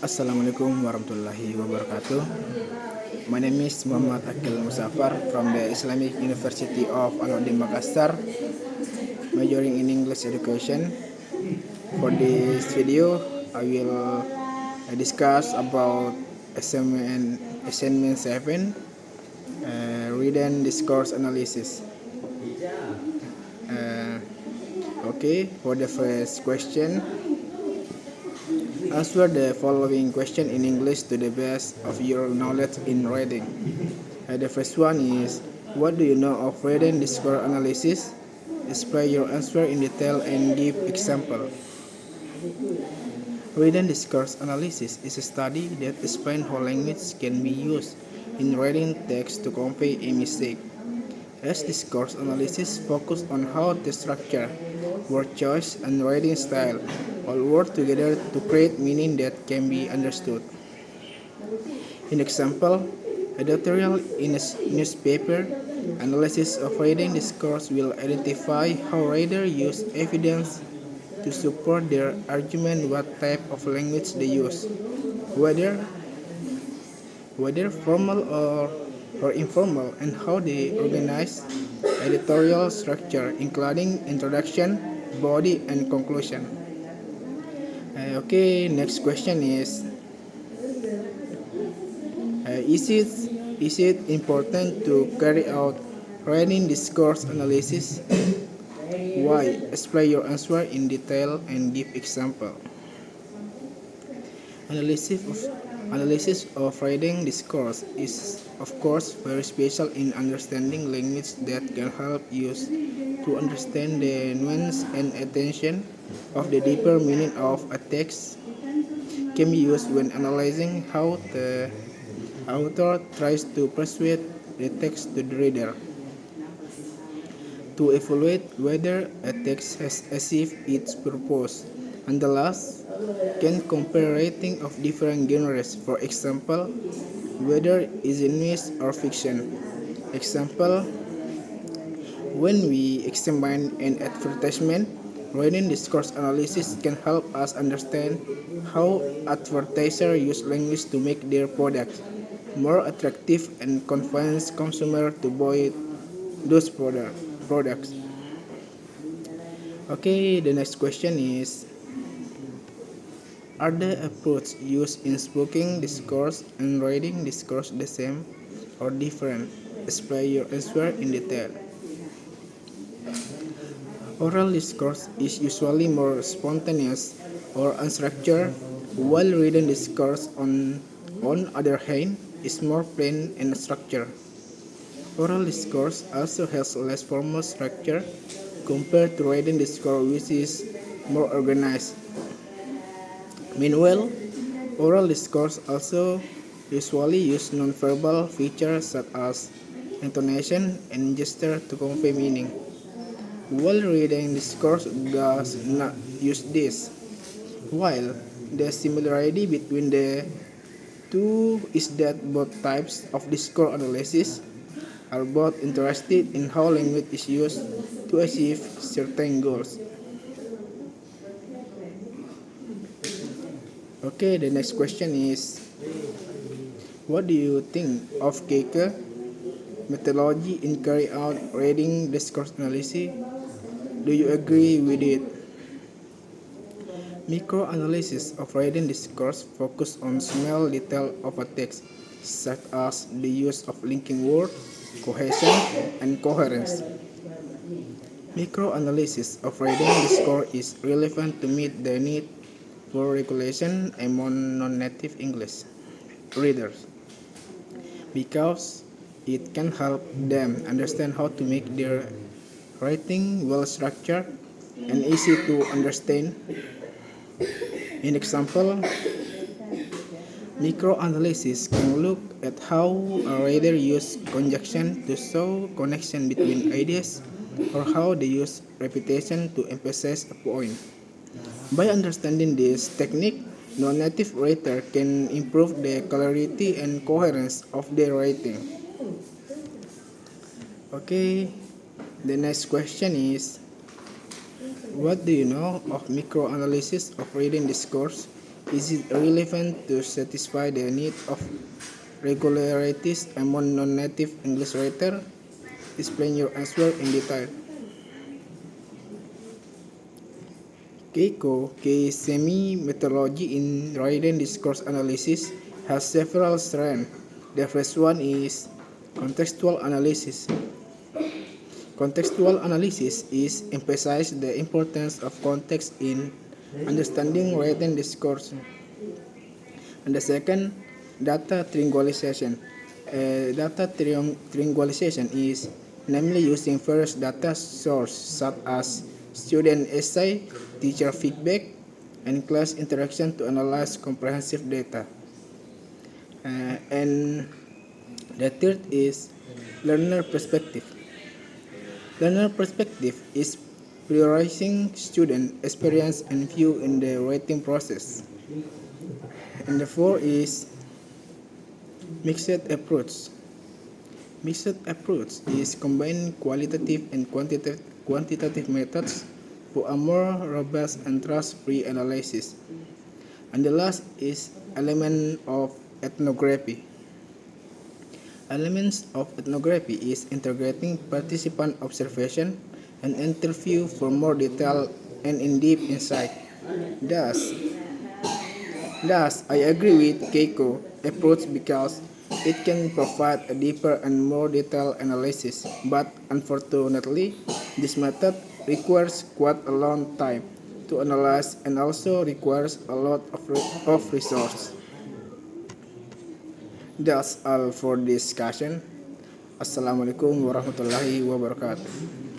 Assalamualaikum warahmatullahi wabarakatuh. My name is Muhammad Akil Musafar from the Islamic University of Al-Uddin Makassar, majoring in English education. For this video, I will discuss about assignment 7, written discourse analysis. Okay, for the first question, answer the following question in English to the best of your knowledge in reading. The first one is, what do you know of written discourse analysis? Display your answer in detail and give example. Written discourse analysis is a study that explains how language can be used in writing text to convey a message. As discourse analysis focuses on how the structure, word choice, and writing style all work together to create meaning that can be understood. In example, editorial in a newspaper analysis of writing discourse will identify how writers use evidence to support their argument, what type of language they use, whether formal or informal, and how they organize editorial structure, including introduction, body, and conclusion. Okay, next question is, is it important to carry out writing discourse analysis? Why? Explain your answer in detail and give example. Analysis of writing discourse is, of course, very special in understanding language that can help us to understand the nuance and attention of the deeper meaning of a text. Can be used when analyzing how the author tries to persuade the text to the reader, to evaluate whether a text has achieved its purpose, and the last can compare rating of different genres, for example, whether is it news or fiction. Example, when we examine an advertisement, writing discourse analysis can help us understand how advertisers use language to make their products more attractive and convince consumers to buy those products. Okay, the next question is, are the approaches used in speaking discourse and writing discourse the same or different? Explain your answer in detail. Oral discourse is usually more spontaneous or unstructured, while written discourse, on other hand, is more plain and structured. Oral discourse also has less formal structure compared to written discourse, which is more organized. Meanwhile, oral discourse also usually use nonverbal features such as intonation and gesture to convey meaning, while written discourse does not use this. While the similarity between the two is that both types of discourse analysis are both interested in how language is used to achieve certain goals. Okay, the next question is, what do you think of Keike methodology in carrying out writing discourse analysis? Do you agree with it? Microanalysis of writing discourse focus on small details of a text, such as the use of linking words, cohesion, and coherence. Microanalysis of writing discourse is relevant to meet the need for regulation among non-native English readers, because it can help them understand how to make their writing well structured and easy to understand. In example, microanalysis can look at how a writer uses conjunction to show connection between ideas, or how they use repetition to emphasize a point. By understanding this technique, non-native writer can improve the clarity and coherence of their writing. Okay, the next question is, what do you know of microanalysis of written discourse? Is it relevant to satisfy the need of regularities among non-native English writers? Explain your answer in detail. K semi-methodology in writing discourse analysis has several strands. The first one is contextual analysis. Contextual analysis is emphasizes the importance of context in understanding written discourse. And the second, data triangulation. Triangulation is namely using various data sources such as student essay, teacher feedback, and class interaction to analyze comprehensive data. And the third is learner perspective. Learner perspective is prioritizing student experience and view in the writing process. And the fourth is mixed approach. Mixed approach is combining qualitative and quantitative methods for a more robust and trust-free analysis. And the last is element of ethnography. Elements of ethnography is integrating participant observation and interview for more detailed and in-depth insight. Thus, I agree with Keiko approach because it can provide a deeper and more detailed analysis, but unfortunately, this method requires quite a long time to analyze and also requires a lot of resources. That's all for discussion. Assalamualaikum warahmatullahi wabarakatuh.